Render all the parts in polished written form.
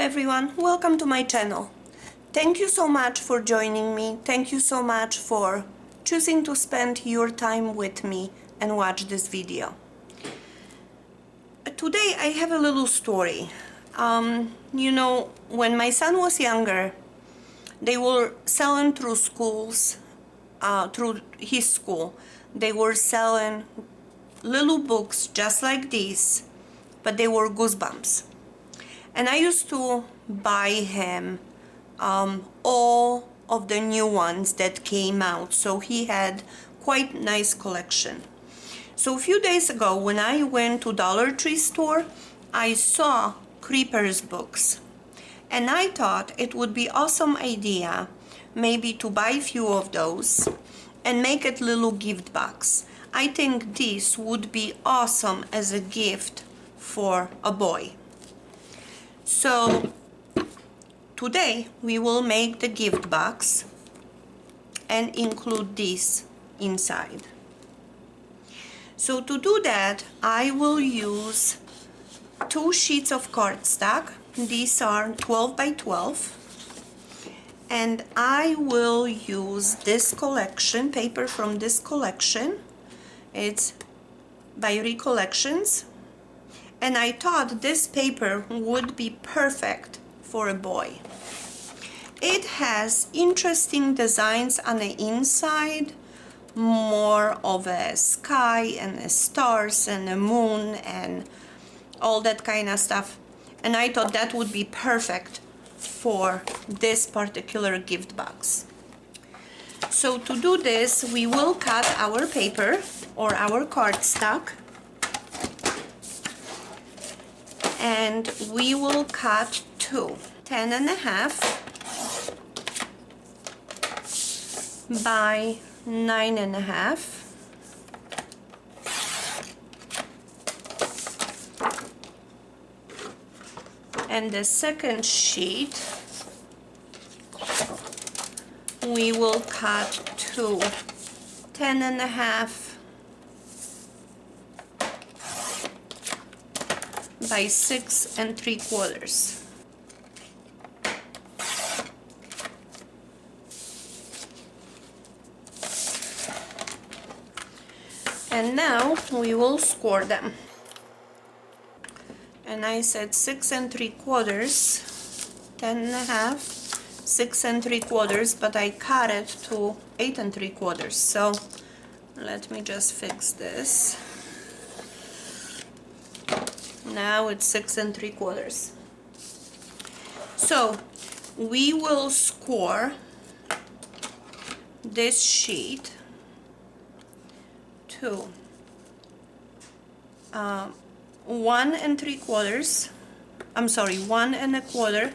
everyone, welcome to my channel. Thank you so much for joining me. Thank you so much for choosing to spend your time with me and watch this video. Today I have a little story. When my son was younger, they were selling through schools, through his school. They were selling little books just like these, but they were Goosebumps. And I used to buy him all of the new ones that came out, so he had quite nice collection. So a few days ago when I went to Dollar Tree store, I saw Creepers books, and I thought it would be awesome idea maybe to buy a few of those and make it little gift box. I think this would be awesome as a gift for a boy. So today we will make the gift box and include this inside. So to do that, I will use 2 sheets of cardstock. These are 12 by 12. And I will use this collection, paper from this collection. It's by Recollections. And I thought this paper would be perfect for a boy. It has interesting designs on the inside, more of a sky and the stars and the moon and all that kind of stuff. And I thought that would be perfect for this particular gift box. So to do this, we will cut our paper or our cardstock, and we will cut 2 10.5 by 9.5. And the second sheet we will cut to 10.5 by 6 3/4. And now we will score them. And I said 6 3/4, 10.5, 6 3/4, but I cut it to 8 3/4. So let me just fix this. Now it's 6 3/4. So we will score this sheet to 1 3/4. I'm sorry, 1 1/4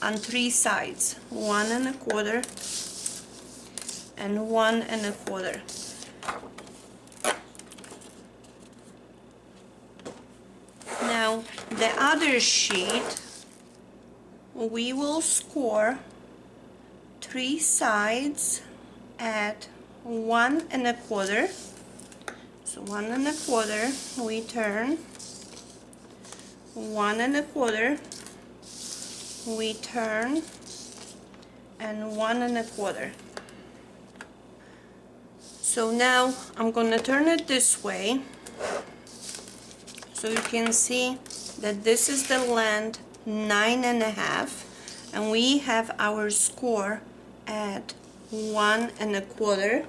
on 3 sides. 1 1/4 and 1 1/4. Now the other sheet we will score 3 sides at 1 1/4. So 1 1/4, we turn, 1 1/4, we turn, and 1 1/4. So now I'm going to turn it this way, so you can see that this is the length 9.5, and we have our score at 1 1/4.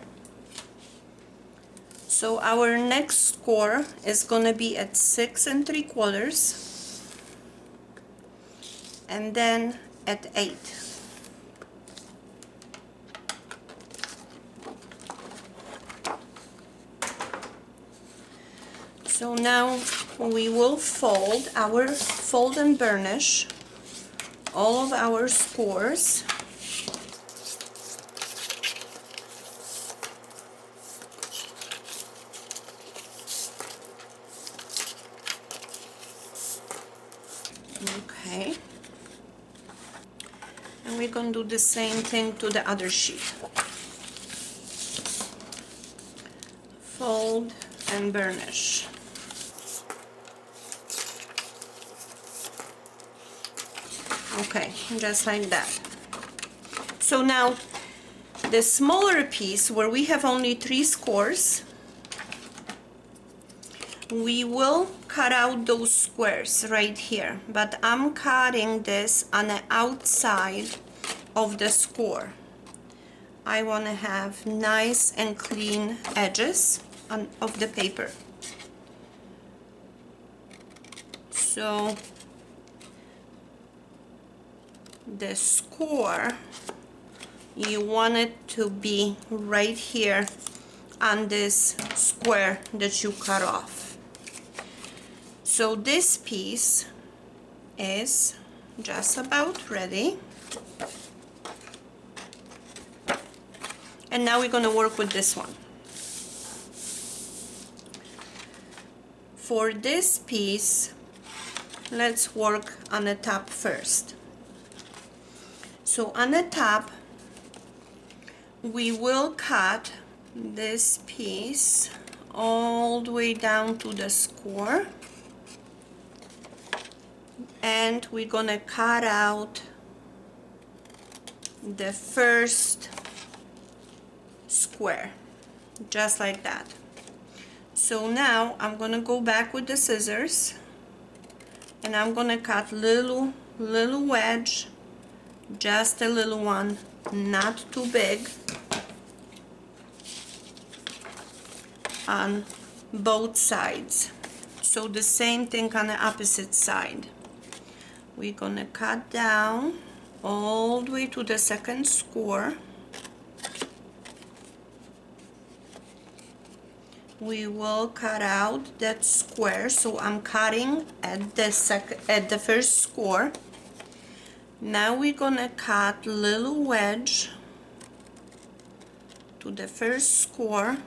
So our next score is going to be at 6 3/4, and then at 8. So now we will fold and burnish all of our scores. Okay, and we're going to do the same thing to the other sheet. Fold and burnish. Okay, just like that. So now the smaller piece where we have only 3 scores, we will cut out those squares right here, but I'm cutting this on the outside of the score. I want to have nice and clean edges of the paper. So the score, you want it to be right here on this square that you cut off. So this piece is just about ready. And now we're going to work with this one. For this piece, let's work on the top first. So on the top, we will cut this piece all the way down to the score, and we're gonna cut out the first square, just like that. So now I'm gonna go back with the scissors, and I'm gonna cut little wedge, just a little one, not too big, on both sides. So the same thing on the opposite side. We're gonna cut down all the way to the second score. We will cut out that square, so I'm cutting at the first score. Now we're gonna cut little wedge to the first score,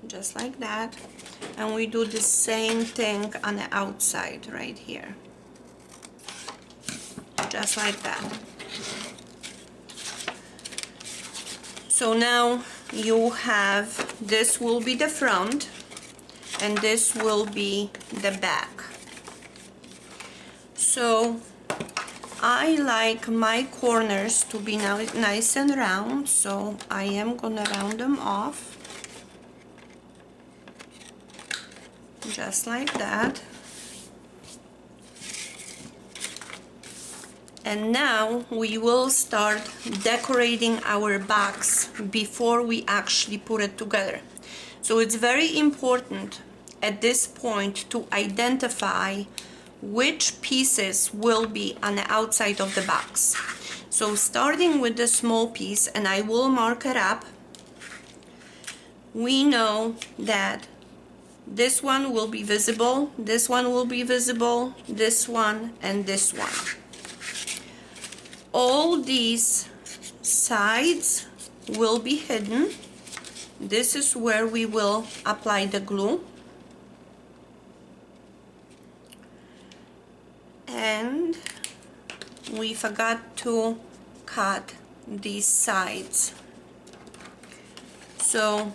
just like that, and we do the same thing on the outside right here, just like that. So now you have, this will be the front and this will be the back. So I like my corners to be now nice and round, so I am gonna round them off, just like that. And now we will start decorating our box before we actually put it together. So it's very important at this point to identify which pieces will be on the outside of the box. So starting with the small piece, and I will mark it up, we know that this one will be visible, this one will be visible, this one, and this one. All these sides will be hidden. This is where we will apply the glue. And we forgot to cut these sides. So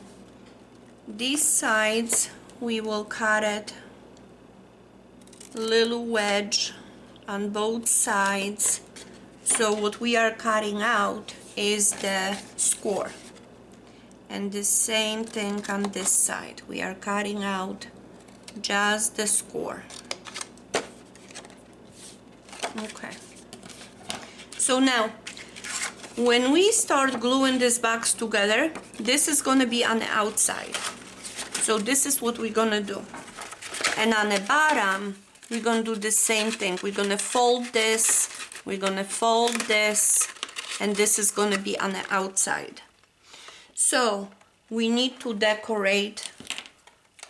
these sides, we will cut it little wedge on both sides. So what we are cutting out is the score. And the same thing on this side. We are cutting out just the score. Okay. So now, when we start gluing this box together, this is going to be on the outside. So this is what we're going to do. And on the bottom, we're going to do the same thing. We're going to fold this. We're gonna fold this, and this is gonna be on the outside. So we need to decorate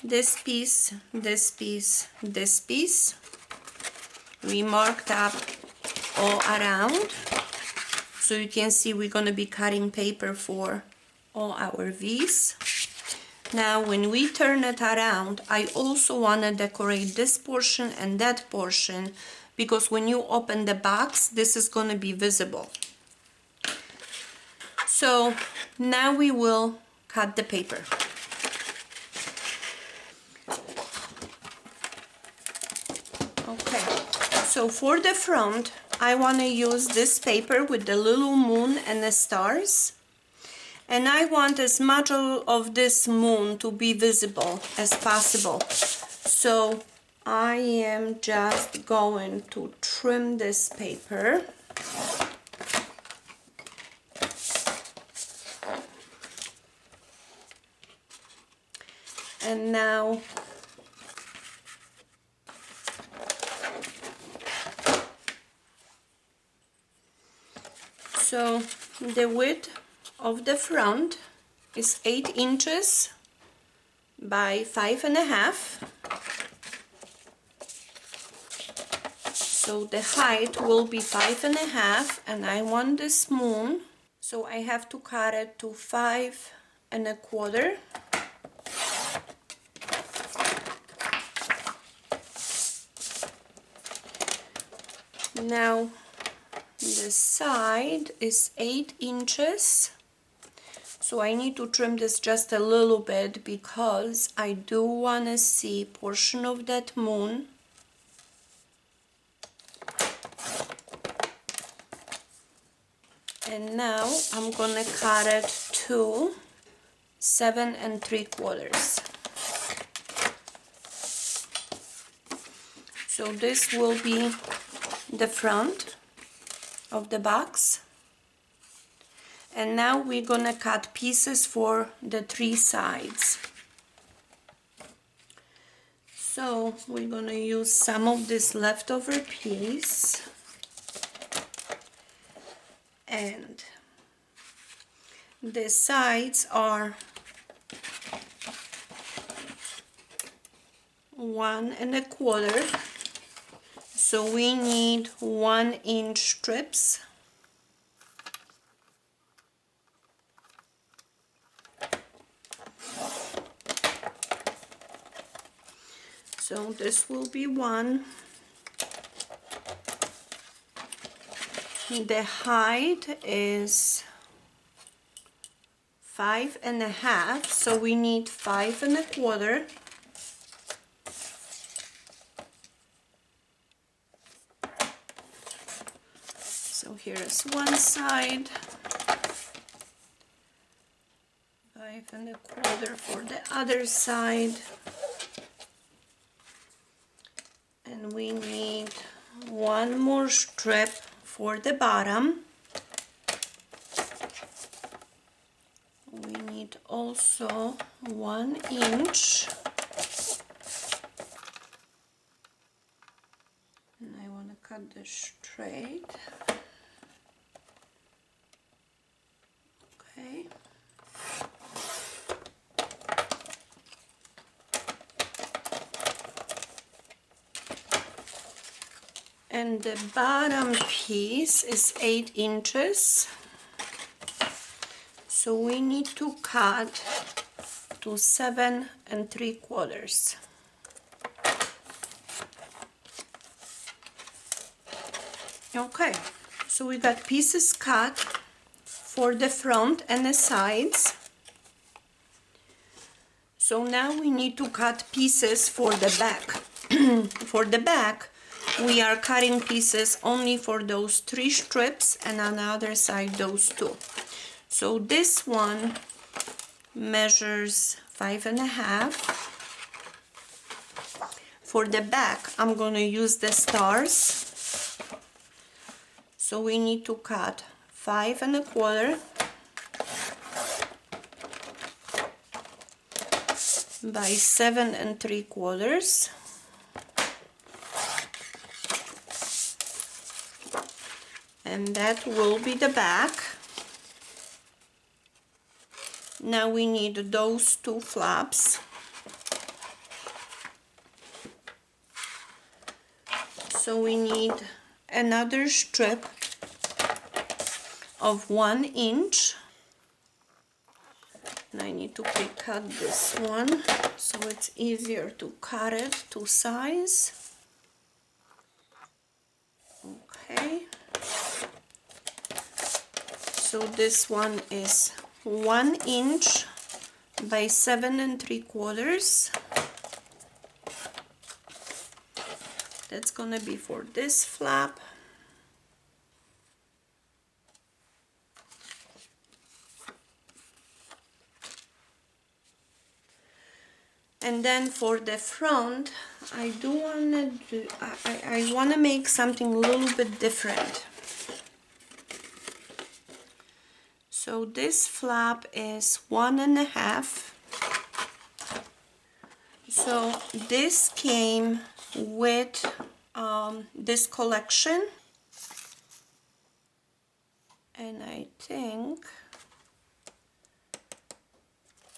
this piece, this piece, this piece. We marked up all around. So you can see we're gonna be cutting paper for all our V's. Now when we turn it around, I also wanna decorate this portion and that portion, because when you open the box, this is going to be visible. So now we will cut the paper. So for the front, I want to use this paper with the little moon and the stars. And I want as much of this moon to be visible as possible. So I am just going to trim this paper. And now so the width of the front is 8 inches by 5.5. So the height will be 5.5, and I want this moon, so I have to cut it to 5.25. Now the side is 8 inches, so I need to trim this just a little bit because I do want to see portion of that moon. And now I'm gonna cut it to 7.75. So this will be the front of the box. And now we're gonna cut pieces for the 3 sides. So we're gonna use some of this leftover piece. And the sides are 1.25, so we need 1-inch strips. So this will be 1. The height is 5.5, so we need 5.25. So here's one side, 5.25 for the other side, and we need 1 more strip for the bottom. We need also 1 inch, and I want to cut this straight. Okay. And the bottom piece is 8 inches, so we need to cut to 7.75. Okay, so we got pieces cut for the front and the sides. So now we need to cut pieces for the back. For the back, we are cutting pieces only for those 3 strips, and on the other side those 2. So this one measures 5.5. For the back, I'm going to use the stars. So we need to cut 5.25 by 7.75. And that will be the back. Now we need those 2 flaps. So we need another strip of 1 inch. And I need to pre-cut this one so it's easier to cut it to size. Okay. So this one is 1 inch by 7.75. That's gonna be for this flap. And then for the front, I do wanna do, I wanna make something a little bit different. So this flap is 1.5. So this came with this collection, and I think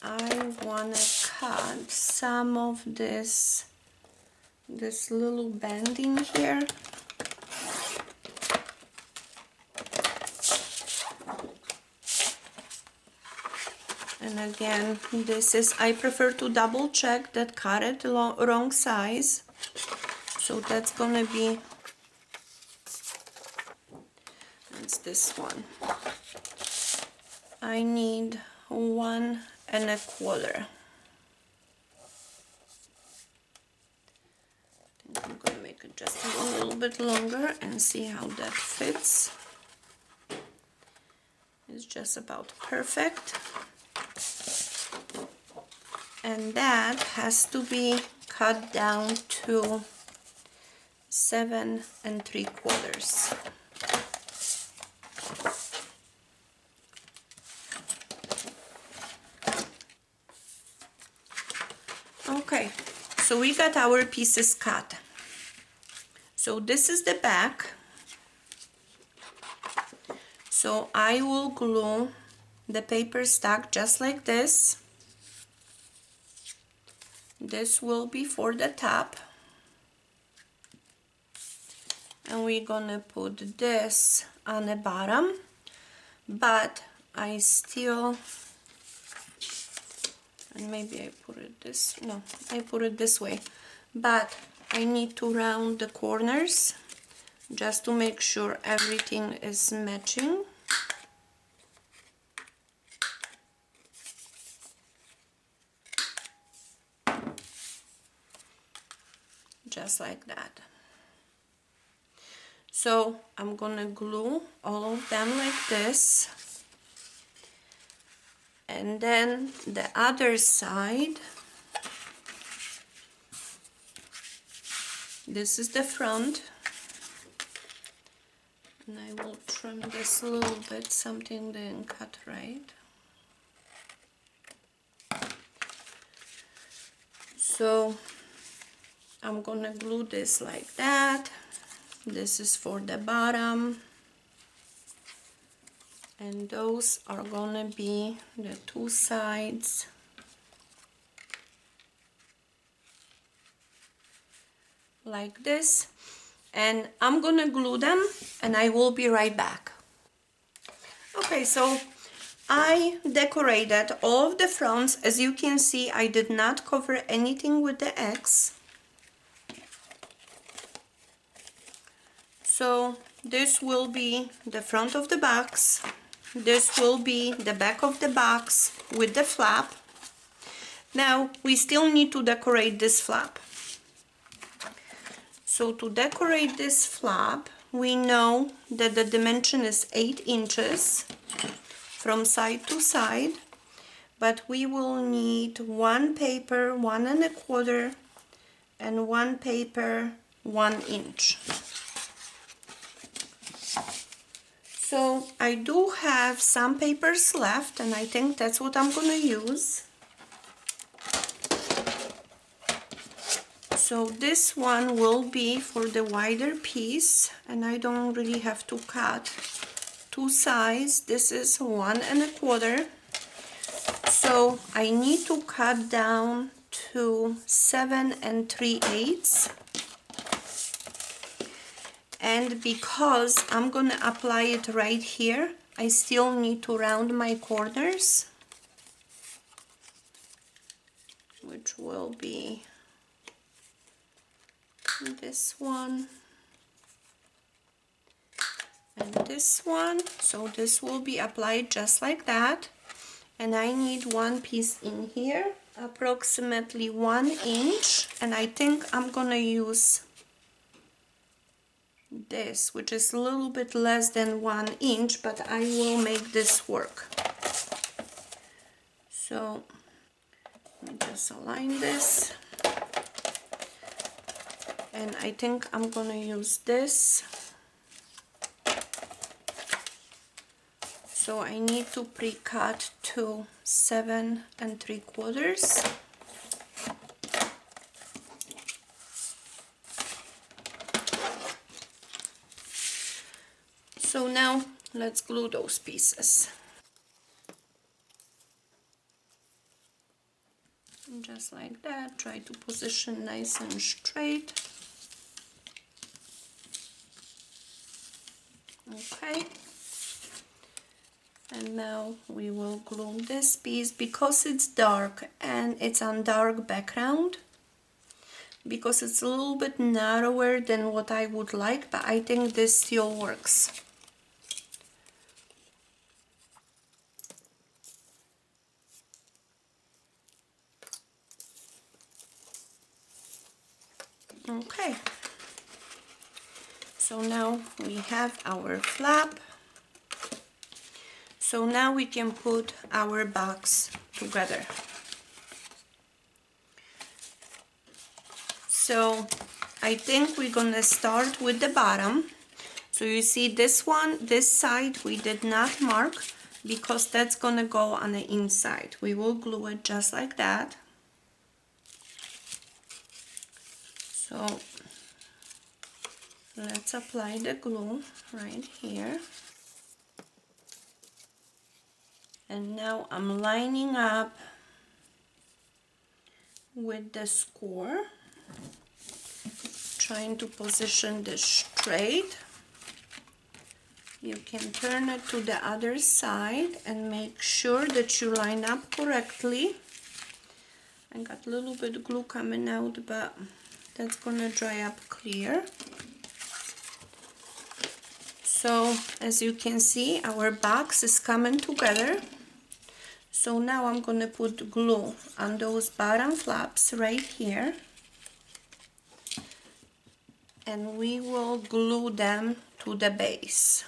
I want to cut some of this little banding here. And again, this is, I prefer to double check that cut it wrong size. So that's gonna be, that's this one. I need 1.25. I think I'm gonna make it just a little bit longer and see how that fits. It's just about perfect. And that has to be cut down to 7.75. Okay, so we got our pieces cut. So this is the back. So I will glue the paper stack just like this. This will be for the top. And we're gonna put this on the bottom, but I still, and maybe I put it this, no, I put it this way, but I need to round the corners just to make sure everything is matching. Just like that. So I'm gonna glue all of them like this, and then the other side, this is the front, and I will trim this a little bit, something didn't cut right. So I'm gonna glue this like that. This is for the bottom, and those are gonna be the two sides. Like this, and I'm gonna glue them and I will be right back. Okay, so I decorated all of the fronts. As you can see, I did not cover anything with the X. So this will be the front of the box. This will be the back of the box with the flap. Now we still need to decorate this flap. So to decorate this flap, we know that the dimension is 8 inches from side to side, but we will need one paper 1.25 and one paper 1 inch. So I do have some papers left, and I think that's what I'm gonna use. So this one will be for the wider piece, and I don't really have to cut two sides. This is 1.25. So I need to cut down to 7 3/8. And because I'm gonna apply it right here, I still need to round my corners, which will be this one and this one. So this will be applied just like that. And I need one piece in here, approximately 1 inch, and I think I'm gonna use this, which is a little bit less than 1 inch, but I will make this work. So let me just align this, and I think I'm gonna use this. So I need to pre-cut to 7 3/4. So now let's glue those pieces. And just like that, try to position nice and straight. Okay. And now we will glue this piece because it's dark and it's on dark background, because it's a little bit narrower than what I would like, but I think this still works. Okay, so now we have our flap. So now we can put our box together. So I think we're gonna start with the bottom. So you see this one, this side we did not mark because that's gonna go on the inside. We will glue it just like that. So let's apply the glue right here. And now I'm lining up with the score, trying to position this straight. You can turn it to the other side and make sure that you line up correctly. I got a little bit of glue coming out, but that's gonna dry up clear. So as you can see, our box is coming together. So now I'm gonna put glue on those bottom flaps right here, and we will glue them to the base.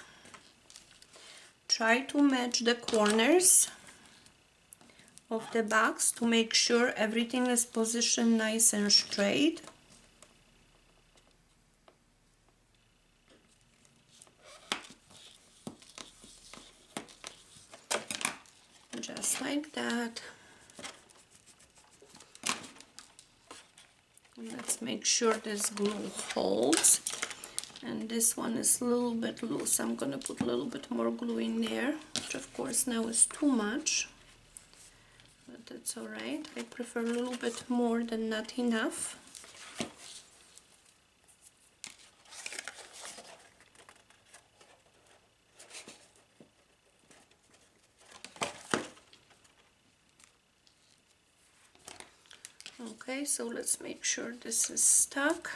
Try to match the corners of the box to make sure everything is positioned nice and straight. Just like that. Let's make sure this glue holds. And this one is a little bit loose. I'm gonna put a little bit more glue in there, which of course now is too much, but that's all right. I prefer a little bit more than not enough. Okay, so let's make sure this is stuck.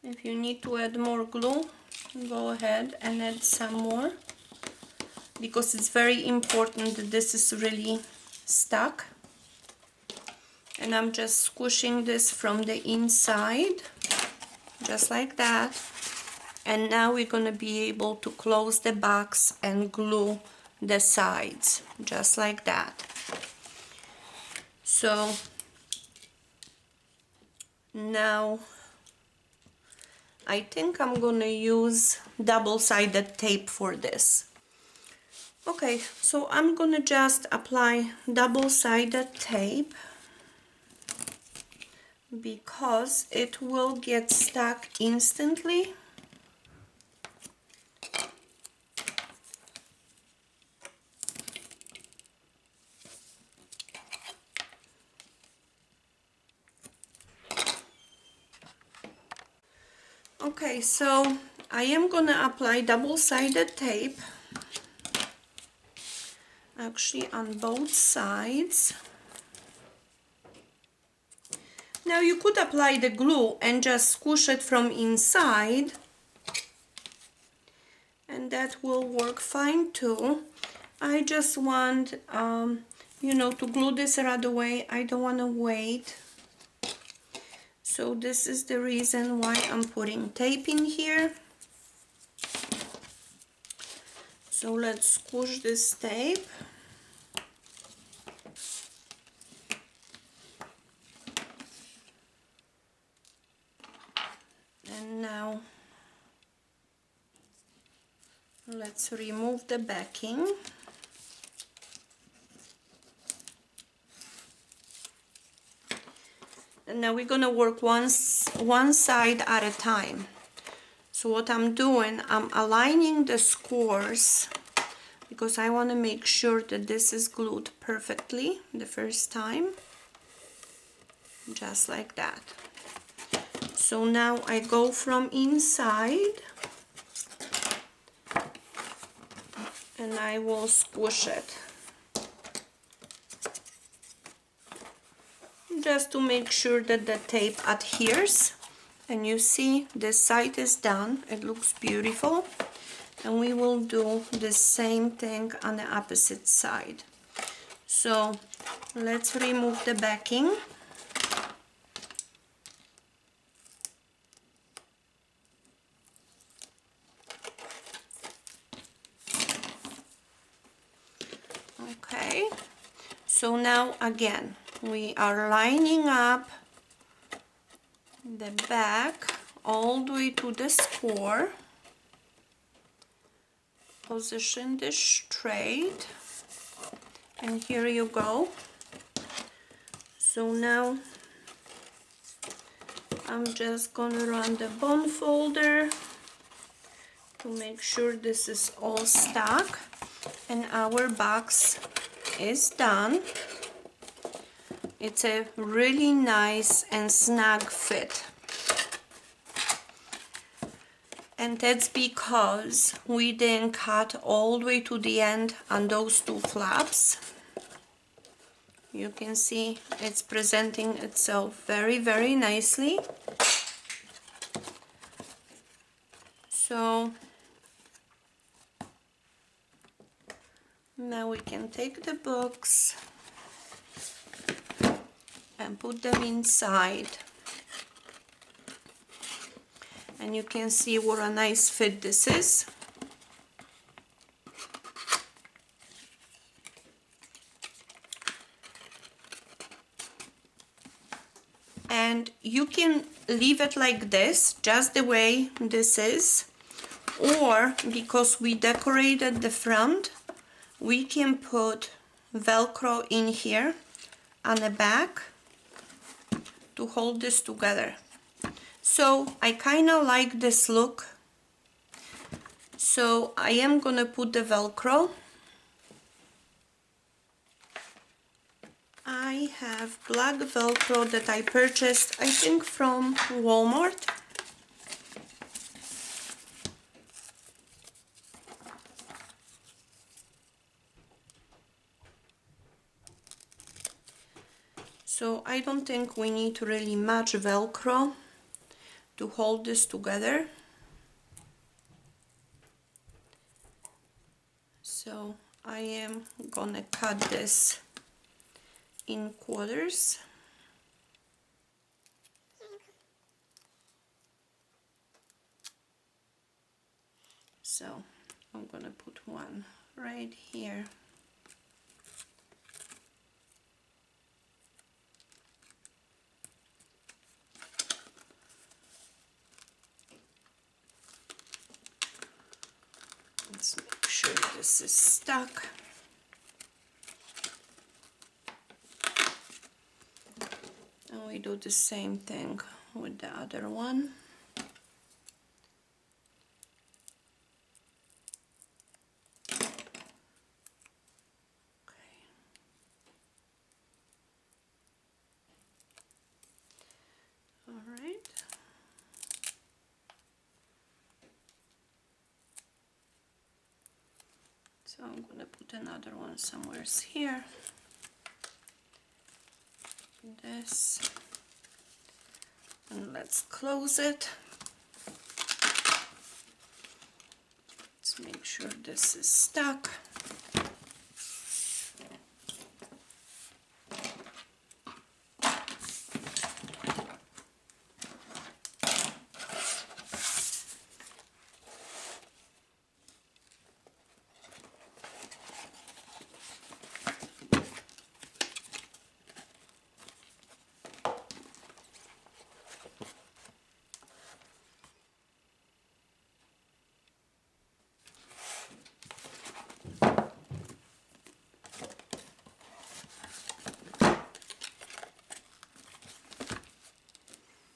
If you need to add more glue, go ahead and add some more, because it's very important that this is really stuck. And I'm just squishing this from the inside, just like that. And now we're going to be able to close the box and glue the sides, just like that. So now I think I'm going to use double-sided tape for this. Okay, so I'm going to just apply double-sided tape because it will get stuck instantly. Okay, so I am gonna apply double-sided tape actually on both sides. Now you could apply the glue and just squish it from inside, and that will work fine too. I just want you know, to glue this right away. I don't want to wait. So this is the reason why I'm putting tape in here. So let's squish this tape. And now let's remove the backing. And now we're gonna work one side at a time. So what I'm doing, I'm aligning the scores because I want to make sure that this is glued perfectly the first time, just like that. So now I go from inside and I will squish it just to make sure that the tape adheres. And you see this side is done, it looks beautiful, and we will do the same thing on the opposite side. So let's remove the backing. Okay, so now again we are lining up the back all the way to the score. Position this straight, and here you go. So now I'm just gonna run the bond folder to make sure this is all stuck, and our box is done. It's a really nice and snug fit. And that's because we didn't cut all the way to the end on those two flaps. You can see it's presenting itself very, very nicely. So now we can take the books and put them inside. And you can see what a nice fit this is. And you can leave it like this, just the way this is, or because we decorated the front, we can put Velcro in here on the back to hold this together. So I kind of like this look, so I am gonna put the Velcro. I have black Velcro that I purchased, I think, from Walmart. So I don't think we need really much Velcro to hold this together. So I am gonna cut this in quarters. So I'm gonna put one right here. Let's make sure this is stuck. And we do the same thing with the other one. Okay. All right. So I'm gonna put another one somewhere here. This, and let's close it. Let's make sure this is stuck.